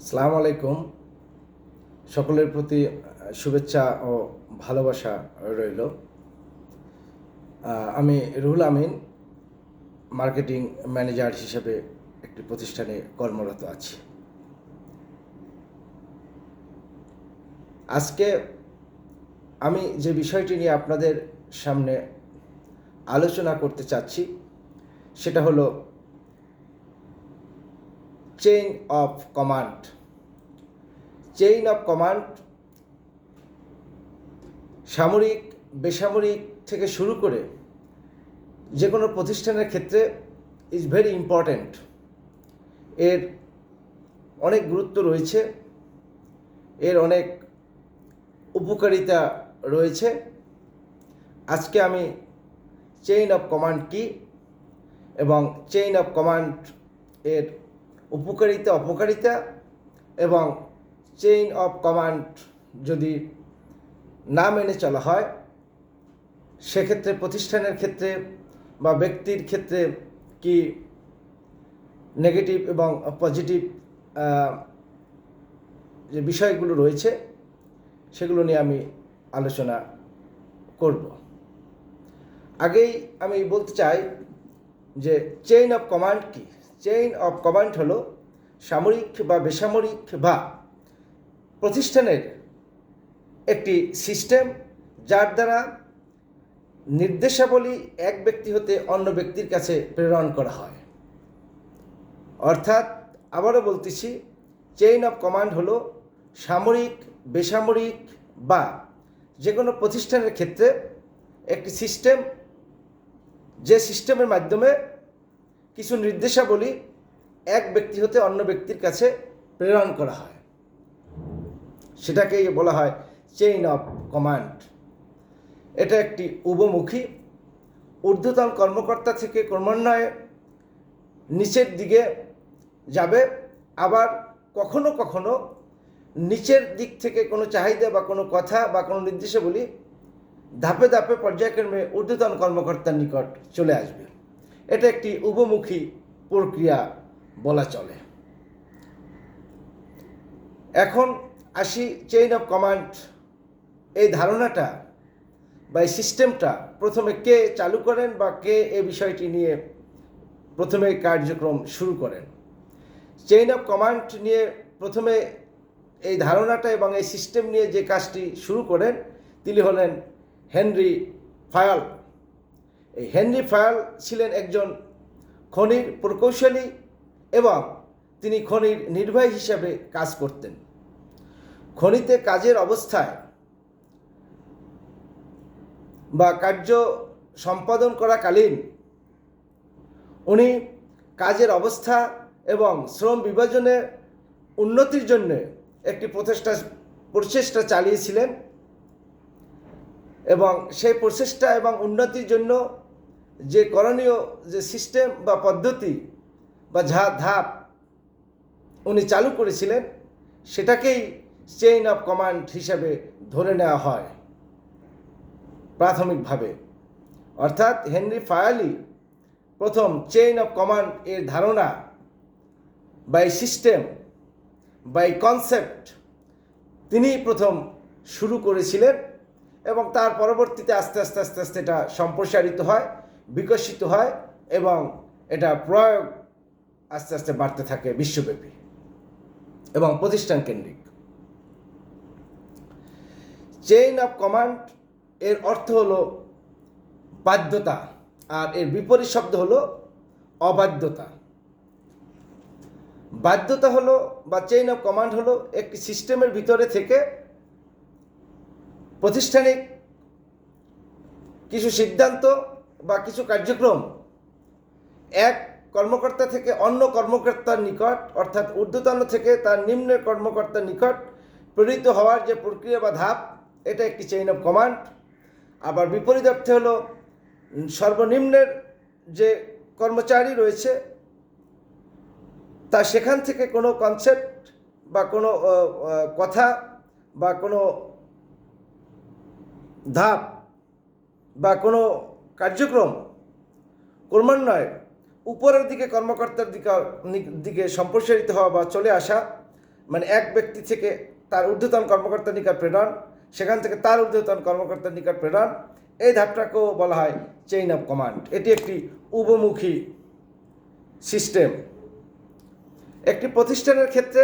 আসসালামু আলাইকুম। সকলের প্রতি শুভেচ্ছা ও ভালোবাসা রইল। আমি রুহুল আমিন, মার্কেটিং ম্যানেজার হিসেবে একটি প্রতিষ্ঠানে কর্মরত আছি। আজকে আমি যে বিষয়টি নিয়ে আপনাদের সামনে আলোচনা করতে চাচ্ছি সেটা হলো chain of command. Chain of command সামরিক, বেসামরিক থেকে শুরু করে যে কোনো প্রতিষ্ঠানের ক্ষেত্রে ইজ ভেরি ইম্পর্ট্যান্ট। এর অনেক গুরুত্ব রয়েছে, এর অনেক উপকারিতা রয়েছে। আজকে আমি চেইন অফ কমান্ড কি এবং চেইন অফ কমান্ড এর উপকারিতা অপকারিতা এবং চেইন অফ কমান্ড যদি না মেনে চলা হয় সেক্ষেত্রে প্রতিষ্ঠানের ক্ষেত্রে বা ব্যক্তির ক্ষেত্রে কি নেগেটিভ এবং পজিটিভ যে বিষয়গুলো রয়েছে সেগুলো নিয়ে আমি আলোচনা করব। আগেই আমি বলতে চাই যে চেইন অফ কমান্ড কি। চেইন অফ কমান্ড হলো সামরিক বা বেসামরিক বা প্রতিষ্ঠানের একটি সিস্টেম যার দ্বারা নির্দেশাবলী এক ব্যক্তি হতে অন্য ব্যক্তির কাছে প্রেরণ করা হয়। অর্থাৎ আবারও বলতেছি, চেইন অফ কমান্ড হলো সামরিক, বেসামরিক বা যে কোনো প্রতিষ্ঠানের ক্ষেত্রে একটি সিস্টেম, যে সিস্টেমের মাধ্যমে কিছু নির্দেশাবলী এক ব্যক্তি হতে অন্য ব্যক্তির কাছে প্রেরণ করা হয়, সেটাকেই বলা হয় চেইন অফ কমান্ড। এটা একটি উভমুখী, ঊর্ধ্বতন কর্মকর্তা থেকে ক্রমান্বয়ে নিচের দিকে যাবে, আবার কখনো কখনো নিচের দিক থেকে কোনো চাহিদা বা কোনো কথা বা কোনো নির্দেশাবলী ধাপে ধাপে পর্যায়ক্রমে ঊর্ধ্বতন কর্মকর্তার নিকট চলে আসবে। এটা একটি উভমুখী প্রক্রিয়া বলা চলে। এখন আসি চেইন অফ কমান্ড এই ধারণাটা বা এই সিস্টেমটা প্রথমে কে চালু করেন বা কে এই বিষয়টি নিয়ে প্রথমে কার্যক্রম শুরু করেন। চেইন অফ কমান্ড নিয়ে প্রথমে এই ধারণাটা এবং এই সিস্টেম নিয়ে যে কাজটি শুরু করেন তিনি হলেন হেনরি ফায়াল। এই হেনরি ফায়াল ছিলেন একজন খনির প্রকৌশলী এবং তিনি খনির নির্বাহী হিসাবে কাজ করতেন। খনিতে কাজের অবস্থায় বা কার্য সম্পাদন করাকালীন উনি কাজের অবস্থা এবং শ্রম বিভাজনের উন্নতির জন্য একটি প্রচেষ্টা চালিয়েছিলেন এবং সেই প্রচেষ্টা এবং উন্নতির জন্য যে করণীয় যে সিস্টেম বা পদ্ধতি বা ধাপ উনি চালু করেছিলেন সেটাকেই চেইন অফ কমান্ড হিসাবে ধরে নেওয়া হয় প্রাথমিকভাবে। অর্থাৎ হেনরি ফায়ালি প্রথম চেইন অফ কমান্ড এর ধারণা বা এই সিস্টেম বা এই কনসেপ্ট তিনি প্রথম শুরু করেছিলেন এবং তার পরবর্তীতে আস্তে আস্তে আস্তে আস্তে এটা সম্প্রসারিত হয়, বিকশিত হয় এবং এটা প্রয়োগ আস্তে আস্তে বাড়তে থাকে বিশ্বব্যাপী এবং প্রতিষ্ঠান কেন্দ্রিক। চেইন অফ কমান্ড এর অর্থ হলো বাধ্যতা আর এর বিপরীত শব্দ হলো অবাধ্যতা। বাধ্যতা হলো বা চেইন অফ কমান্ড হলো একটি সিস্টেমের ভিতরে থেকে প্রতিষ্ঠানিক কিছু সিদ্ধান্ত বা কিছু কার্যক্রম এক কর্মকর্তা থেকে অন্য কর্মকর্তার নিকট, অর্থাৎ ঊর্ধ্বতন থেকে তার নিম্নের কর্মকর্তার নিকট প্রেরিত হওয়ার যে প্রক্রিয়া বা ধাপ, এটা একটি চেইন অফ কমান্ড। আবার বিপরীত অর্থে হলো সর্বনিম্নের যে কর্মচারী রয়েছে তা সেখান থেকে কোনো কনসেপ্ট বা কোনো কথা বা কোনো ধাপ বা কোনো কার্যক্রম ক্রমান্বয়ে উপরের দিকে কর্মকর্তার দিকে সম্প্রসারিত হওয়া বা চলে আসা, মানে এক ব্যক্তি থেকে তার ঊর্ধ্বতন কর্মকর্তার নিকট প্রেরণ, সেখান থেকে তার ঊর্ধ্বতন কর্মকর্তার নিকট প্রেরণ, এই ধাপটাকেও বলা হয় চেইন অফ কমান্ড। এটি একটি উভমুখী সিস্টেম। একটি প্রতিষ্ঠানের ক্ষেত্রে,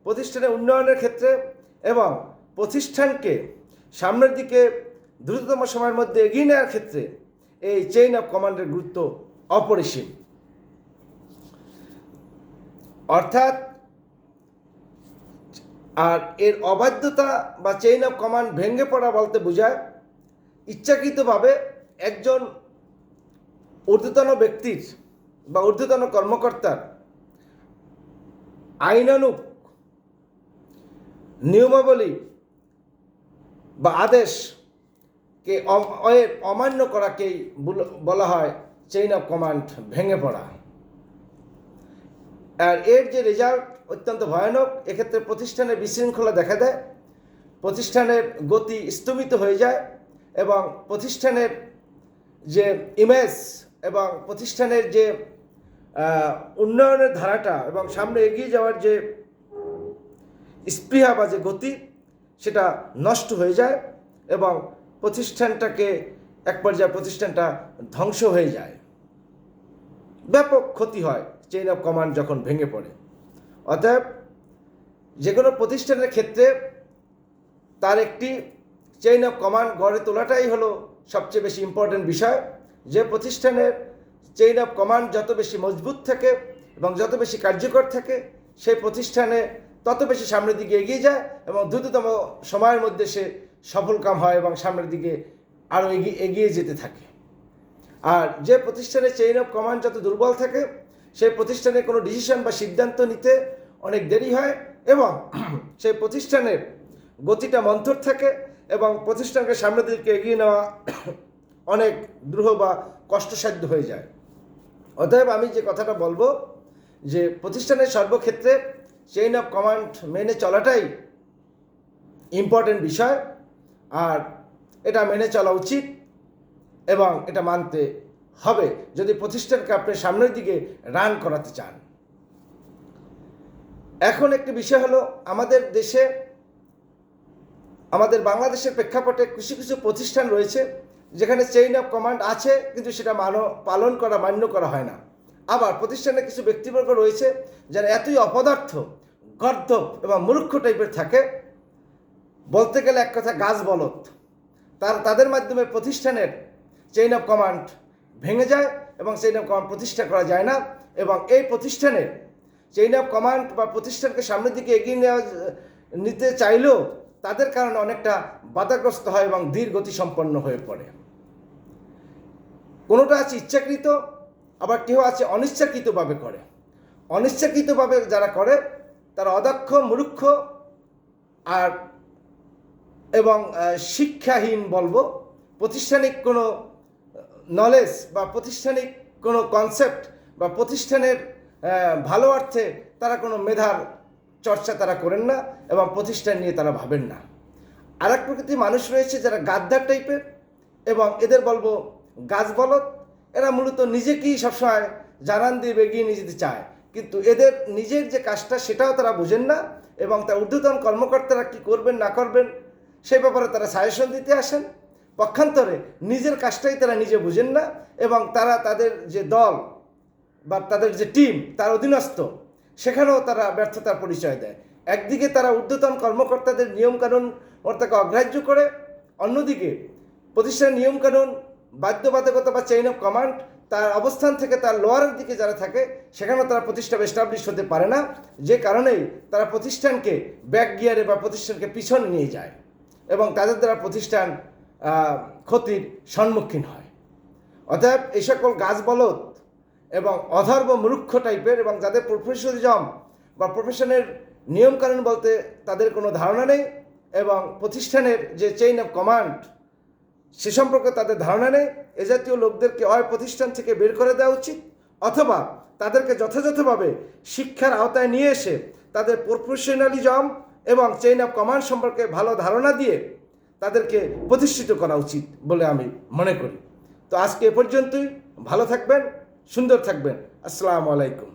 প্রতিষ্ঠানের উন্নয়নের ক্ষেত্রে এবং প্রতিষ্ঠানকে সামনের দিকে দ্রুততম সময়ের মধ্যে এগিয়ে নেওয়ার ক্ষেত্রে এই চেইন অফ কমান্ডের গুরুত্ব অপরিসীম। অর্থাৎ আর এর অবাধ্যতা বা চেইন অফ কমান্ড ভেঙে পড়া বলতে বোঝায় ইচ্ছাকৃতভাবে একজন ঊর্ধ্বতন ব্যক্তির বা ঊর্ধ্বতন কর্মকর্তার আইনানুগ নিয়মাবলী বা আদেশকে অমান্য করাকেই বলা হয় চেইন অফ কমান্ড ভেঙে পড়া। আর এর যে রেজাল্ট অত্যন্ত ভয়ানক। এক্ষেত্রে প্রতিষ্ঠানের বিশৃঙ্খলা দেখা দেয়, প্রতিষ্ঠানের গতি স্থবিত হয়ে যায় এবং প্রতিষ্ঠানের যে ইমেজ এবং প্রতিষ্ঠানের যে উন্নয়নের ধারাটা এবং সামনে এগিয়ে যাওয়ার যে স্পৃহা বা যে গতি, সেটা নষ্ট হয়ে যায় এবং প্রতিষ্ঠানটাকে এক পর্যায়ে প্রতিষ্ঠানটা ধ্বংস হয়ে যায়। ব্যাপক ক্ষতি হয় চেইন অফ কমান্ড যখন ভেঙে পড়ে। অতএব যে কোনো প্রতিষ্ঠানের ক্ষেত্রে তার একটি চেইন অফ কমান্ড গড়ে তোলাটাই হলো সবচেয়ে বেশি ইম্পর্টেন্ট বিষয়। যে প্রতিষ্ঠানের চেইন অফ কমান্ড যত বেশি মজবুত থাকে এবং যত বেশি কার্যকর থাকে, সেই প্রতিষ্ঠানে তত বেশি সামনের দিকে এগিয়ে যায় এবং দ্রুততম সময়ের মধ্যে সে সফলকাম হয় এবং সামনের দিকে আরও এগিয়ে যেতে থাকে। আর যে প্রতিষ্ঠানের চেইন অফ কমান্ড যত দুর্বল থাকে, সেই প্রতিষ্ঠানে কোনো ডিসিশন বা সিদ্ধান্ত নিতে অনেক দেরি হয় এবং সেই প্রতিষ্ঠানের গতিটা মন্থর থাকে এবং প্রতিষ্ঠানকে সামনের দিকে এগিয়ে নেওয়া অনেক দ্রুহ বা কষ্টসাধ্য হয়ে যায়। অতএব আমি যে কথাটা বলবো যে প্রতিষ্ঠানের সর্বক্ষেত্রে চেইন অফ কমান্ড মেনে চলাটাই ইম্পর্টেন্ট বিষয়, আর এটা মেনে চলা উচিত এবং এটা মানতে হবে যদি প্রতিষ্ঠানকে আপনি সামনের দিকে রান করাতে চান। এখন একটি বিষয় হলো, আমাদের দেশে, আমাদের বাংলাদেশের প্রেক্ষাপটে কিছু কিছু প্রতিষ্ঠান রয়েছে যেখানে চেইন অফ কমান্ড আছে কিন্তু সেটা মান্য করা হয় না। আবার প্রতিষ্ঠানে কিছু ব্যক্তিবর্গ রয়েছে যারা এতই অপদার্থ, গর্দভ এবং মূর্খ টাইপের থাকে, বলতে গেলে এক কথা গাছ বলদ। তাদের মাধ্যমে প্রতিষ্ঠানের চেইন অফ কমান্ড ভেঙে যায় এবং চেইন অফ কমান্ড প্রতিষ্ঠা করা যায় না এবং এই প্রতিষ্ঠানের চেইন অফ কমান্ড বা প্রতিষ্ঠানকে সামনের দিকে এগিয়ে নিতে চাইলেও তাদের কারণে অনেকটা বাধাগ্রস্ত হয় এবং ধীর গতি সম্পন্ন হয়ে পড়ে। কোনোটা আছে ইচ্ছাকৃত, আবার কেউ আছে অনিচ্ছাকৃতভাবে করে। অনিচ্ছাকৃতভাবে যারা করে তারা অদক্ষ, মূর্খ আর এবং শিক্ষাহীন বলবো। প্রতিষ্ঠানিক কোনো নলেজ বা প্রাতিষ্ঠানিক কোনো কনসেপ্ট বা প্রতিষ্ঠানের ভালো অর্থে তারা কোনো মেধার চর্চা তারা করেন না এবং প্রতিষ্ঠান নিয়ে তারা ভাবেন না। আর এক প্রকৃতির মানুষ রয়েছে যারা গাদ্দার টাইপের এবং এদের বলবো গাছ বলদ। এরা মূলত নিজেকেই সবসময় জানান দিয়ে এগিয়ে নিয়ে যেতে চায়, কিন্তু এদের নিজের যে কাজটা সেটাও তারা বোঝেন না এবং তার ঊর্ধ্বতন কর্মকর্তারা কী করবেন না করবেন সেই ব্যাপারে তারা সাজেশন দিতে আসেন। পক্ষান্তরে নিজের কাজটাই তারা নিজে বুঝেন না এবং তারা তাদের যে দল বা তাদের যে টিম তার অধীনস্থ সেখানেও তারা ব্যর্থতার পরিচয় দেয়। একদিকে তারা ঊর্ধ্বতন কর্মকর্তাদের নিয়মকানুন তাকে অগ্রাহ্য করে, অন্যদিকে প্রতিষ্ঠানের নিয়মকানুন, বাধ্যবাধকতা বা চেইন অফ কমান্ড তার অবস্থান থেকে তার লোয়ারের দিকে যারা থাকে সেখানেও তারা প্রতিষ্ঠান এস্টাবলিশ হতে পারে না, যে কারণেই তারা প্রতিষ্ঠানকে ব্যাক গিয়ারে বা প্রতিষ্ঠানকে পিছনে নিয়ে যায় এবং তাদের দ্বারা প্রতিষ্ঠান ক্ষতির সম্মুখীন হয়। অতএব এই সকল গাছ বলদ এবং অধর্ম মূর্খ টাইপের এবং যাদের প্রফেশনালিজম বা প্রফেশনের নিয়মকানুন বলতে তাদের কোনো ধারণা নেই এবং প্রতিষ্ঠানের যে চেইন অফ কমান্ড সে সম্পর্কে তাদের ধারণা নেই, এ জাতীয় লোকদেরকে হয় প্রতিষ্ঠান থেকে বের করে দেওয়া উচিত অথবা তাদেরকে যথাযথভাবে শিক্ষার আওতায় নিয়ে এসে তাদের প্রফেশনালিজম এবং চেইন অফ কমান্ড সম্পর্কে ভালো ধারণা দিয়ে তাদেরকে প্রতিষ্ঠিত করা উচিত বলে আমি মনে করি। তো আজকে এ পর্যন্তই। ভালো থাকবেন, সুন্দর থাকবেন। আসসালামু আলাইকুম।